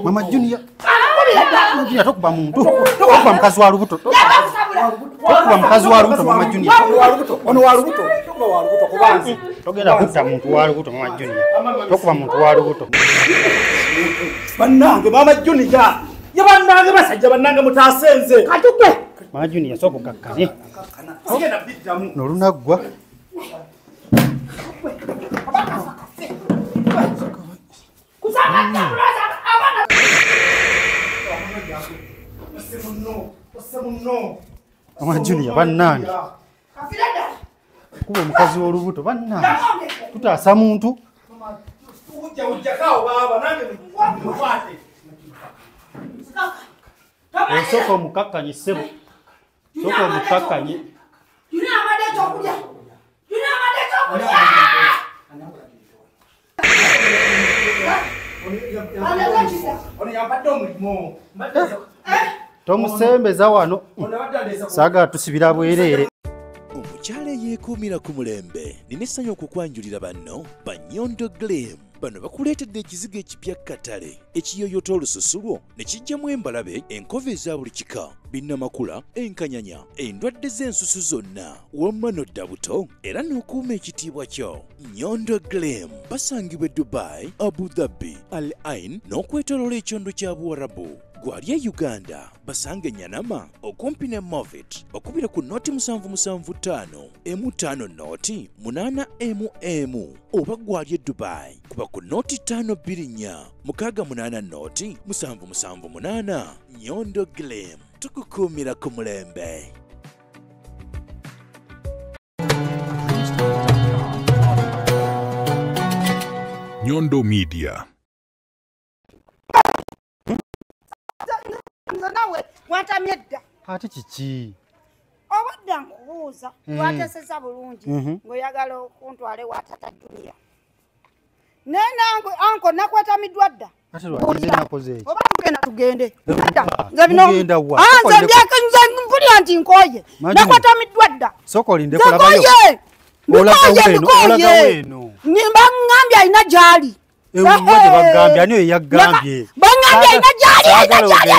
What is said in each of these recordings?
Mama Junior. Junior tokuba muntu. Tokuba mkazi wa Lubuto. Tokuba mkazi wa Lubuto Mama Junior. Ono wa Lubuto. Tokuba wa Lubuto kubanzi. Togenda kutta muntu wa Lubuto Mama Junior. Tokuba muntu wa Lubuto. Bannange Mama Junior. Yabannange basajja bannange mutasenze. Katukwe. Mama Junior soko kakkane. Togenda biddamu. Nolunaggwa. Mama Junior bannange. Kuba mukazi w'olubuto bannange. Tutaasa muntu. Ujja kao baba nange mukwate. Soko mukakkanye sebo. Soko mukakkanye. Yuna amade chokulya. Yuna amade chokulya. Tomusembeza wano. Saga tusibira bwerere. Omukyala yeekuumira ku mulembe ninessanyu okukwanjulira banno Banyondo Glam. Bano bakuleetedde ekizigo ekipya Katale ekiyoyota olususu lwo ne kijjamu embalabe enkova eza buli kika binnamakula enkanyanya endwadde z'ensusu zonna wamma n'odda buto era n'okuuma ekitiibwa kyo. Nyondo Glam basangibwa Dubai, Abu Dhabi, Al Ain n'okwetooloola ekyondo kya Buwarabu. Gwali e Uganda basange Nyanama okumpi ne Movit okubira ku noti 775 M5 noti 8 oba gwali e Dubai kuba ku noti 524 680 noti 778. Nyondo Glam tukukuumira ku mulembe. Nyondo Media. Nawe watamyedda. Ate kiki? Obadda nkubuuza. Wateseza bulungi. Ngoyagala okuntwale watata Junior. Nenango anko nakwatamiddwa dda. Ate lwakize nakoze eki. Oba tugende. Nze bino. Tugenda wa. Nze mbyakanze mpulira nti nkoye. Nakwatamiddwa dda. Soko linde kulabayo. Olaga weno. Nimba ngambya ina jali. Mmoja bagambye ani ye yagambye. Bangambye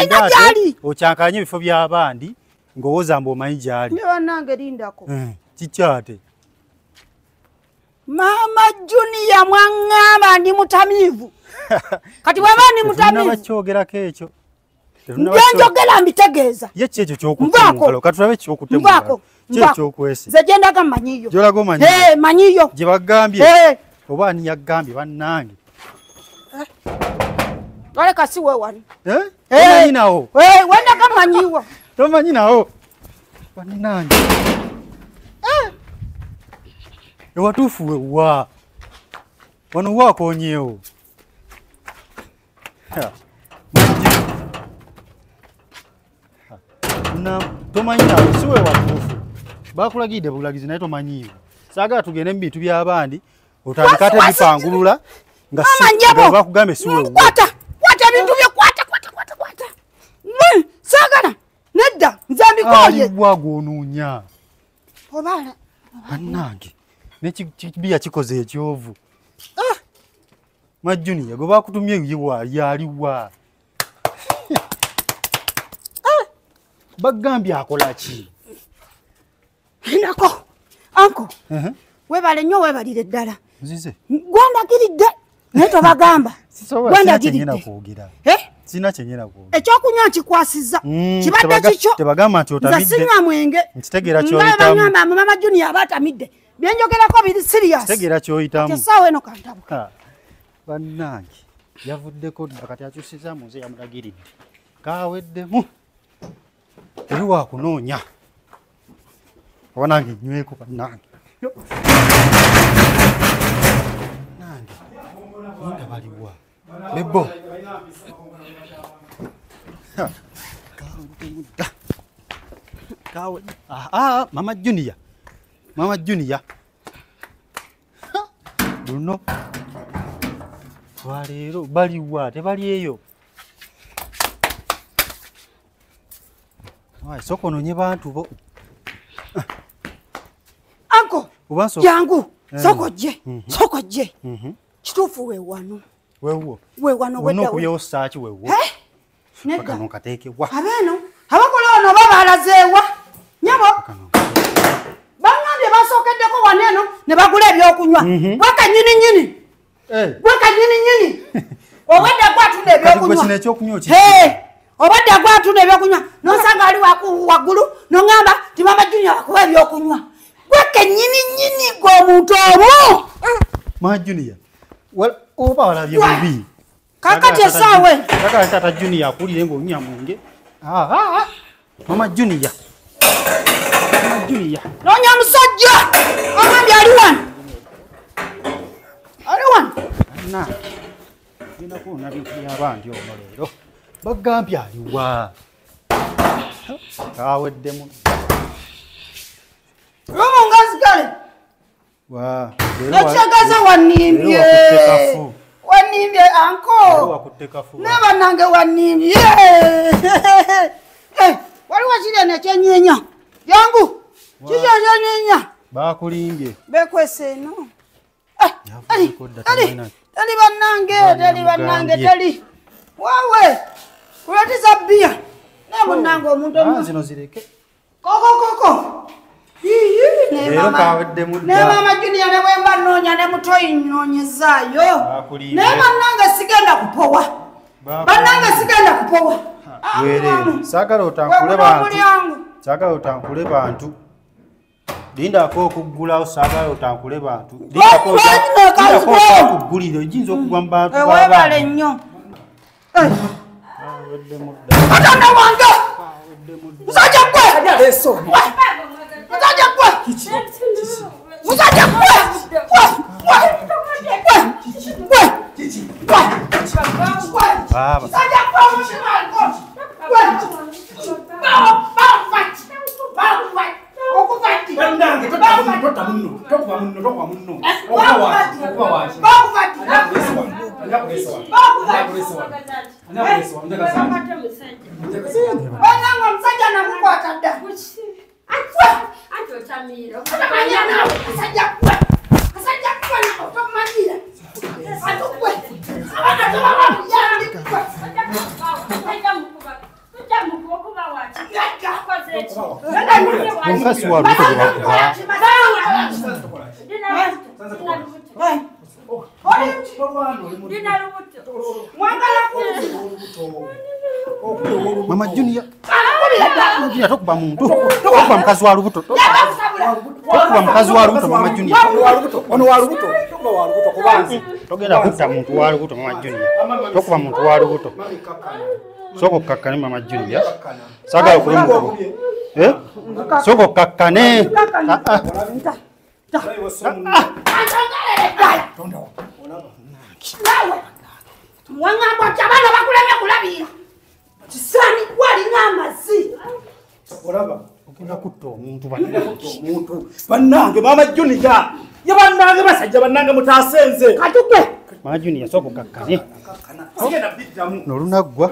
ina jali. Ochankanye ebifo by'abandi ngowooza mbu omanyi gyali. Ne bannange lindako. Kikyate. Mama Junior mwangamba ndi mutamivu. Kati bwaba ndi mutamivu. Nabakyogerako ekyo. Njogera mbitegeeza. Ye kyekyo ky'okutemukalo. Katulabe ky'okutemukalo. Kyekyokwese. Nze gyendaga manyiyo. Gyolaga omanyiyo. Manyiyo. Gye bagambye. Oba ani yagambye bannange. Wale kasi we wani. Tomanyi nawo. Wenda kamanyiwa. Tomanyi nawo. Bannange. Ewatuufu wewa. Wano waakonyeewo. Tomanyi nawo si we watuufu. Bakulagidde bulagizi naye tomanyiiwo. Saagala tugende mu bintu by'abandi. Otandika ate bipangulula nga bakugambye si wewe. Kwata bintu byo kwata. Saagala nedda nze mbikoye. Ali bwagonoonya. Obala. Bannange nekibiya kikoze ekyovu. Majuni yago bakutumye yaliwa. Bagambye akola ki? Nako. Anko. Webale nnyo webalire ddala. Nzize. Gwandagiridde. Naye tobagamba. Gwandagiridde. Sina kyenyera kwogera. Ekyokunywa nkikwasiza. Kibadde kikyo. Tebagamba nti otamidde. Nze sinywa mwenge. Nkitegeera ky'oyitamu. Ngamba Mama Junior aba atamidde. Byenjogerako biri serious. Nkitegeera ky'oyitamu. Kesaawe eno kantabuka. Bannange yavuddeko kati akyusiza mu nze yamulagiridde. Kaaweddemu. Eri waakunoonya. Wanange nyweko bannange. Bebo. Kawe. Mama Junior. Mama Junior. Duno. Walero bali wa tebali eyo. Soko nonye bantu bo. Anko. Ubanso. Yangu. Soko je. Soko je. Kitufu we wano. Wewo. We wano wedda. Uno kuyo search wewo. Nedda. Bakano kateke wa. Abeno. Abakola ono baba alazeewa. Nyabo. Bangambye basookeddeko waneno ne bagula ebyokunywa. Waka nyini. Waka nyini. Obadde gwatunda ebyokunywa. Kati gwe ekyokunywa ki? Obadde gwatunda ebyokunywa. Nosanga ali waggulu nongamba ti Mama Junior bakuwa ebyokunywa. Waka nyini gw'omuntu omu. Mama Junior. Oba walabye bubi. Kakati esaawe. Kaka tata Junior akulire ng'onywa mwenge. Mama Junior. Mama Junior. Nonya musajja. Agambye ali wano. Ali wano. Na. Nina kuona bintu by'abandi omwo leero. Bagambye aliwa. Kaweddemu. Romo ngazigale. Wa. Nachagaza wanimbye. Wanimbye anko. Wakutekafu. Neba nange wanimbye. Waliwo kiri nekyenyenya. Yangu. Kiri ekyenyenya. Bakulimbye. Bekwese eno. Tali bannange tali. Wawe. Kulatiza bia. Ne munnange omuntu omu. Zino zireke. Koko. Ne Mama Junior ne bwemba noonya ne mutoyi nnoonyezaayo. Ne bannange sigenda kupowa. Bannange sigenda kupowa. Weere, saagala otankule bantu. Saagala otankule bantu. Lindako okuggulawo saagala otankule bantu. Lindako okugulira oyinza okugwa mu bantu b'abantu. Weebale nnyo. Katonda wange! Musajja gwe! Musajja gwe! Musajja gwe! Mfasi wa luto gwakuba. Mama Junior. Junior tokuba muntu. Tokuba mukazi wa lubuto. Tokuba mukazi wa lubuto Mama Junior. Ono wa lubuto. Tokuba wa lubuto kubanzi. Togenda kutta muntu wa lubuto Mama Junior. Tokuba muntu wa lubuto. Soko kakkane Mama Junior. Sagala kulimuko. Soko kakkane. Mwangamba kyabana bakulemye kulabira. Kisani kwali n'amazzi. Olaba. Okenda kutta omuntu Bannange Mama Junior. Yabannange basajja bannange mutaasenze. Katuke. Mama Junior soko kakkane. Sigenda biddamu. Nolunaggwa.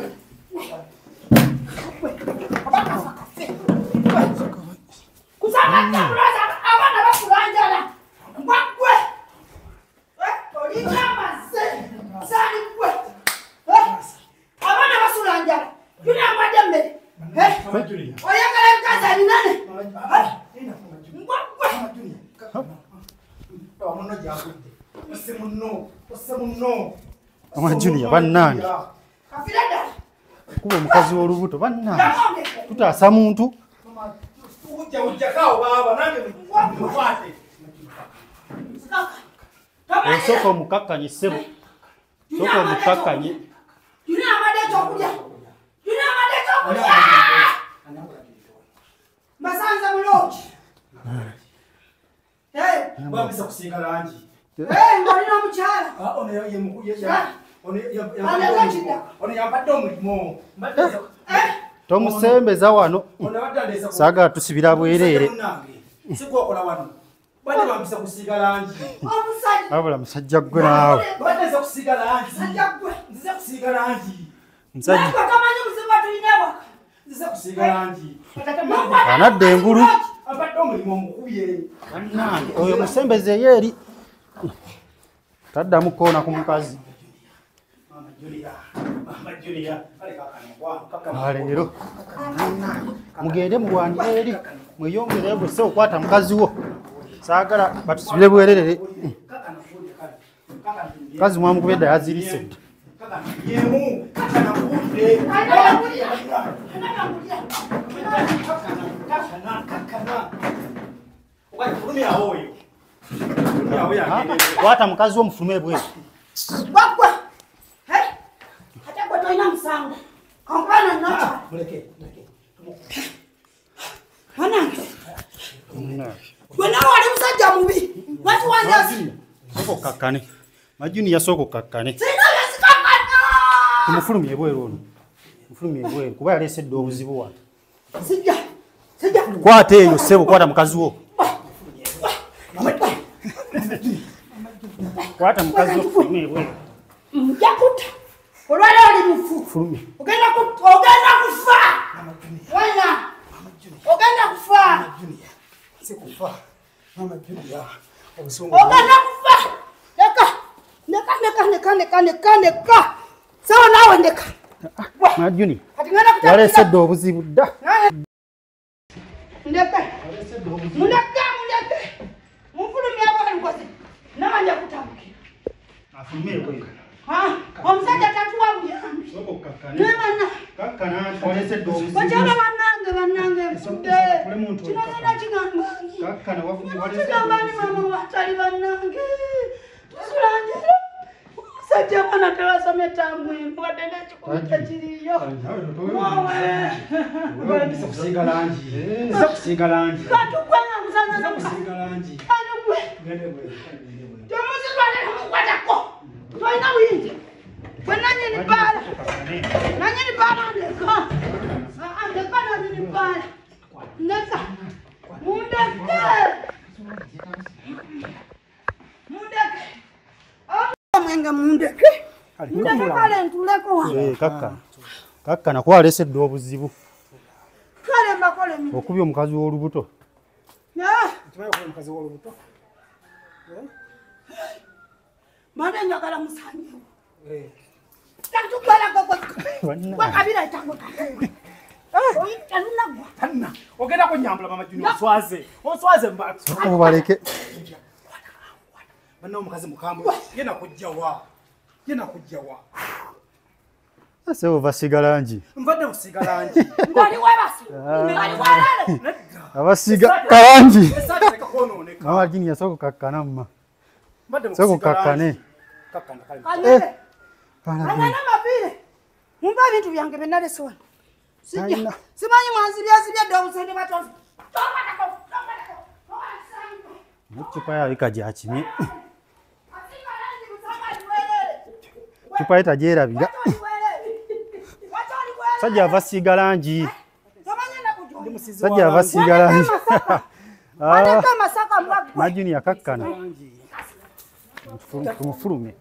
Kusanga kulaza abana bakulanjala. Mbagwe. Olinyamaze. Sali kwe. Abana basulanjala. Yuna amadembe. Mama Junior. Oyagala kaza ninane. Mbagwe. Omuno gyakudde. Osemuno. Mama Junior bannange. Kafirada. Kuba omukazi w'olubuto bannange. Tutaasa muntu. Ujja kawo baba nange mukwate. Osoko omukakkanye ssebo. Soko omukakkanye. Yuna amade ekyokulya. Masanza mulungi. Bambisa kusinga langi. Ng'olina omukyala. Ono ye Tomusembeza wano. Saga tusibira bwerere. Sikokola wano. Bade bambisa kusiga langi. Abula musajja gwe naawe. Bade za kusiga langi. Musajja gwe. Nziza kusiga langi. Musajja. Bakamanyi musimba tulinawa. Nziza kusiga langi. Anadde engulu. Abadde omulimu omukuye. Bannange oyo musembeze yeeri. Taddamu koona ku mukazi. Mama Julia. Leero mugende muwandire eri mweyongere bwese okwata mukazi wo saagala batusibire bwerere mukazi mwamukubedda yazirise kwata mukazi wo mufulume bwere Toina msango. Kampana nota. Muleke. Wanange. Wena wali musajja mubi. Watu wanyazi. Soko kakkane. Majuni ya soko kakkane. Sina yasikakana. Kumufulumye bwere ono. Mufulumye bwere kuba yalesedde obuzibu wano. Sijja. Kwata eyo ssebo kwata mukazi wo. Kwata mukazi wo mufulume bwere. Mjakuta. Olwale oli mufu. Fulumye. Ogenda kufa. Wena. Ogenda kufa. Sikufa. Mama Julia. Ogenda kufa. Neka. Sawa nawe ndeka. Majuni. Kati ngana kutaka. Yalesedde obuzibu dda. Ndeka. Mufulumye bwere nkoze. Nawanja kutambukira. Afulume bwere. Omusajja tatuwa buyambi. Soko kakkane. Nebana. Kakkana twalesedde obuzibu. Bachana bannange mfudde. Kino ngenda kigamba. Kakkana wafudde walesedde. Kigamba ni mama watali bannange. Tusulanjira. Omusajja bana tewasomye tambwe. Mbadde n'ekikuta kiriyo. Nziza kusiga langi. Katugwanga musana na Kusiga langi. Katugwe. Tomusitwale mukwatako. Toina windi. Nanyini bala ndeka. Ndeka nanyini bala. Ndeka. Mundeke. Mwenge mundeke. Ndeke kale ntuleko wa. Kakkana kwalesedde obuzibu. Kale mbakole mi. Okubye omukazi w'olubuto. Tumaye kwa mkazi w'olubuto. Mane njagala musanyi. Tatugwala gogo. Wakabira itango. Talunagwa. Hanna. Ogenda kunyambula Mama Julia oswaze mbatu. Mubaleke. Bana omukazi mukambwe. Yena kujja wa. Ase ova siga langi. Mbadde kusiga langi. Ngali walale. Abasiga kalangi. Esate kakononeka. Mama Jini ya soko kakkana mma. Mbadde Soko kakkane. Kakkana kale. Kanyele. Para. Angana mapire. Mumba bintu byange benale sona. Sijja. Ayina. Simanyi mwanzibya ddwa obusende batozi. Chupa ya wika jachimye. Chupa etajerabira. Sajja avasiga langi. Sajja avasiga langi. Majuni yakakkana. Mufulume.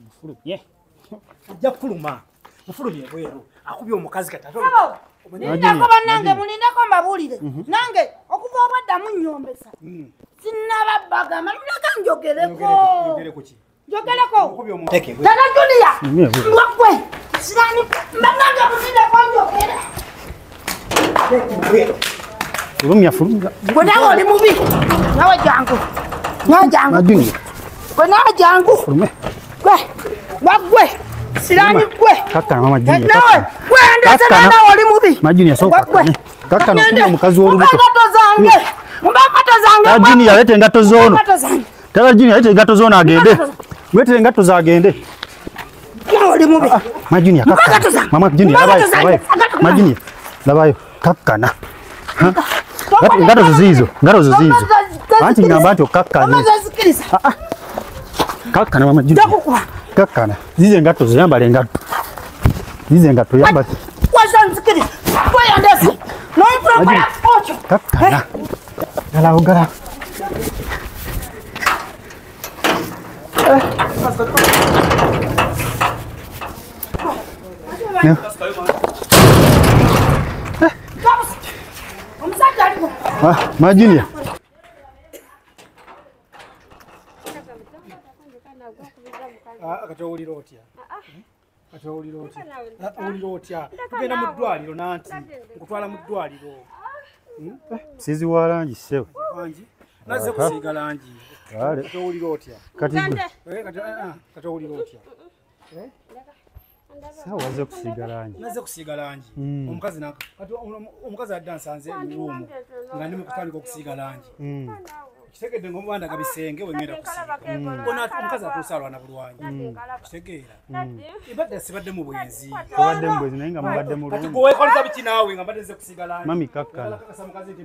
Mufulumye. Ajja fuluma. Mufulumye bweru. Akubye omukazi katato. Nindako bannange mulindako mbabulire. Nange okuva obwadda munnyombesa. Sinnababbaga maluleka njogereko. Njogereko. Tata Julia. Mwakwe. Sirani bannange mulindako njogere. Fulumya fulumya. Gwe nawe oli mubi. Nawe jangu. Majuni. Gwe nawe jangu. Fulume. Wagwe. Sirani gwe. Kakkana Mama Juni. Nawe. Gwe ndese nawe oli mubi. Majuni ya soko kakkane. Kakkana okubye omukazi w'olubuto. Mubakato zange. Majuni yaleta engatto z'ono. Tata Juni yaleta engatto z'ono agende. Wetere engatto z'agende. Oli mubi. Majuni kakkana. Mama Juni labayo. Majuni labayo. Kakkana. Engatto zo ziizo. Anti ngamba nti okakkane. Kakkana mama Junior. Ndakukuba. Kakkana. Zize ngato ziyambale ngato. Zize ngato yambale. Wasanzikiri. Kwa ndesi. No problem ocho. Kakkana. Gala ogala. Ma Junior. Akatawulira otya? Akatawulira otya? Akatawulira otya? Tugenda mu ddwaliro nanti. Nkutwala mu ddwaliro. Sizi wa langi sewe. Langi? Naze kusiiga langi. Kale. Katawulira otya? Kati katawulira otya? Sawa waze kusiiga langi. Naze kusiiga langi. Omukazi naka. Kati omukazi adda nsanze ebiruumu nga ndi mu kutandika okusiiga langi. Kitegedde ng'omubanda gabisenge wengera kusiiga. Omukazi atuusalwa na bulwanyi. Kitegeera. Ibadde sibadde mu bwenzi. Obadde mu bwenzi naye nga mubadde mu Kati lumu. gwe weekoliza biki naawe nga mbadde nze kusiiga langi. Mami kakkana.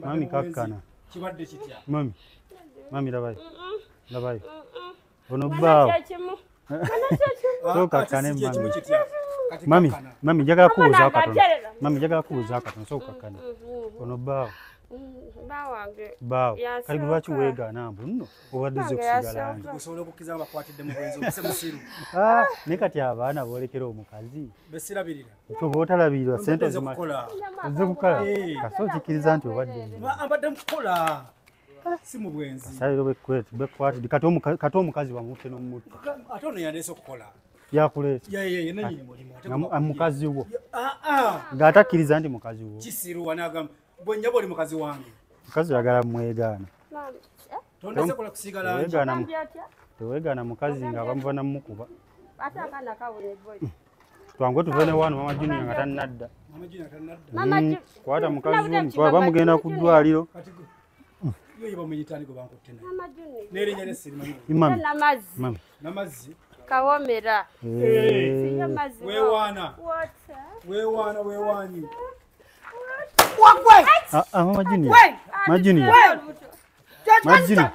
Mami kakkana. Kibadde kitya? Mami labayo. Labayo. Ono bbaawo. So kakkane mami. Mami njagala kubuuza akatono. Mami njagala kubuuza akatono so kakkane. Ono bbaawo. Bbaawo. Kali lwaki weegaana mbu nno obadde ze kusiiga langi. Osobola okukkiriza bakwatidde mu bwenzi obuse musiru. Ne kati abaana boolekera omukazi. Besirabirira. Ekyo bw'otalabirira ssente Ozze kukola. ozze kukola. Kaso okikkiriza nti obadde Mbadde mu kukola. Si mu bwenzi. saliro bekwatidde kati omukazi bamutte n'omutto. Ate ono yandeese okukola. Yakuleeta. Ye nannyini mulimu. Mukazi wo. Ng'atakkiriza nti mukazi wo. Kisiruwa n'agamba bwe njaba oli mukazi wange. Mukazi oyagala mwegaana. Tondeese kola kusiiga langi. Teweegaana mukazi nga bamuva namukuba. Twange tuve ne wano mama Junior nga tannadda. Mama Junior tannadda. Kwata mukazi wo mutwala bamugenda ku ddwaliro. Yo bamuyitandiko bankutte naye. Mama Junior. N'erinnya ly'essirimanyi. Mami. Mami. N'amazzi. Kawomera. Weewaana. Weewaanyi. Wakwe. Mama Junior. Mama Junior. Mama Junior.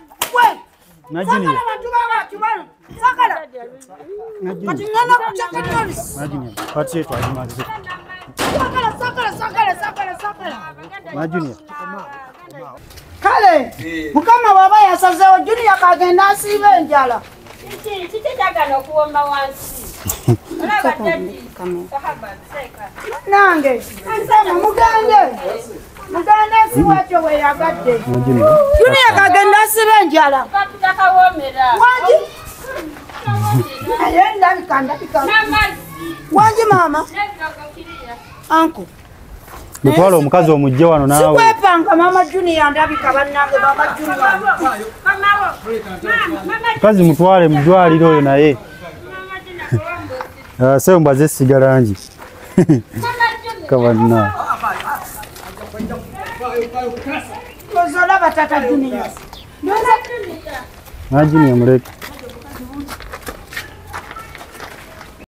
Mama Junior. Sakala. Kati ngana kuchakatoli. Mama Junior. Pati yetu alimaze. Sakala. Mama Junior. Kale. Mukama baba yasazewo Junior kagenda asiibe enjala. Kitegagana okuwoma wansi. Olaba jadi. Nange. Ansama mugende. Mugende siwakyo we yagadde. Junior kagenda asiibe enjala. Bakawomera. Wanji. Aye ndabika. N'amazzi. Wanji mama. N'ebirogokiriya. Anko. Mutwala omukazi omujje wano naawe. Sikwepanga mama Junior ndabika bannange mama Junior. Mukazi mutwale mu ddwaliro oyo naye. Sewe mbaze essiga langi. Kabanna. Ozolaba tata Junior. Mama Junior muleke.